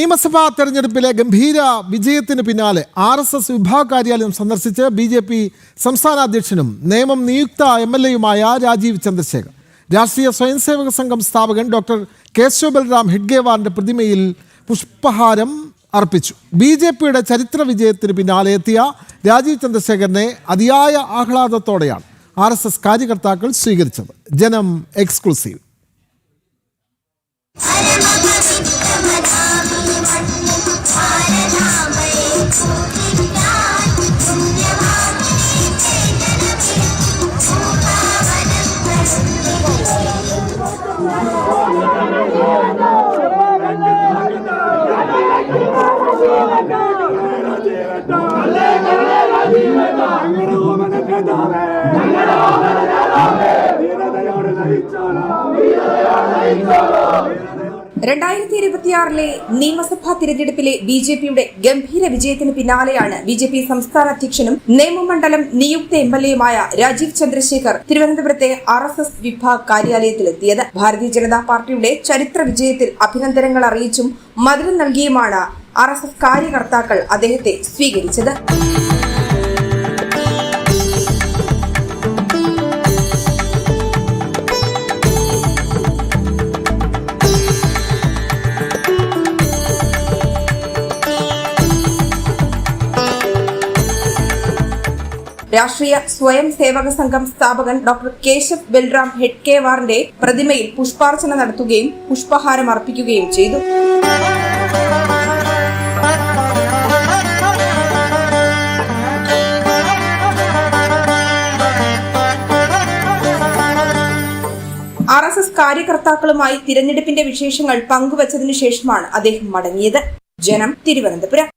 നിയമസഭാ തെരഞ്ഞെടുപ്പിലെ ഗംഭീര വിജയത്തിന് പിന്നാലെ RSS വിഭാഗ കാര്യാലയം സന്ദർശിച്ച് BJP സംസ്ഥാന അധ്യക്ഷനും നിയമം നിയുക്ത MLAയുമായ രാജീവ് ചന്ദ്രശേഖർ രാഷ്ട്രീയ സ്വയംസേവക സംഘം സ്ഥാപകൻ ഡോക്ടർ കേശവ് ബൽറാം ഹെഡ്ഗേവാറിന്റെ പ്രതിമയിൽ പുഷ്പഹാരം അർപ്പിച്ചു. BJPയുടെ ചരിത്ര വിജയത്തിന് പിന്നാലെ എത്തിയ രാജീവ് ചന്ദ്രശേഖരനെ അതിയായ ആഹ്ലാദത്തോടെയാണ് RSS കാര്യകർത്താക്കൾ സ്വീകരിച്ചത്. ജനം എക്സ്ക്ലൂസീവ്. നിയമസഭാ തിരഞ്ഞെടുപ്പിലെ BJPയുടെ ഗംഭീര വിജയത്തിന് പിന്നാലെയാണ് BJP സംസ്ഥാന അധ്യക്ഷനും നേമമണ്ഡലം നിയുക്ത MLAയുമായ രാജീവ് ചന്ദ്രശേഖർ തിരുവനന്തപുരത്തെ RSS വിഭാഗ കാര്യാലയത്തിലെത്തിയത്. ഭാരതീയ ജനതാ പാർട്ടിയുടെ ചരിത്ര വിജയത്തിൽ അഭിനന്ദനങ്ങൾ അറിയിച്ചും മധുരം നൽകിയുമാണ് RSS കാര്യകർത്താക്കൾ അദ്ദേഹത്തെ സ്വീകരിച്ചത്. രാഷ്ട്രീയ സ്വയം സേവക സംഘം സ്ഥാപകൻ ഡോക്ടർ കേശവ് ബൽറാം ഹെഡ്ഗേവാറിന്റെ പ്രതിമയിൽ പുഷ്പാർച്ചന നടത്തുകയും പുഷ്പഹാരം അർപ്പിക്കുകയും ചെയ്തു. RSS കാര്യകർത്താക്കളുമായി തിരഞ്ഞെടുപ്പിന്റെ വിശേഷങ്ങൾ പങ്കുവച്ചതിനു ശേഷമാണ് അദ്ദേഹം മടങ്ങിയത്. ജനം, തിരുവനന്തപുരം.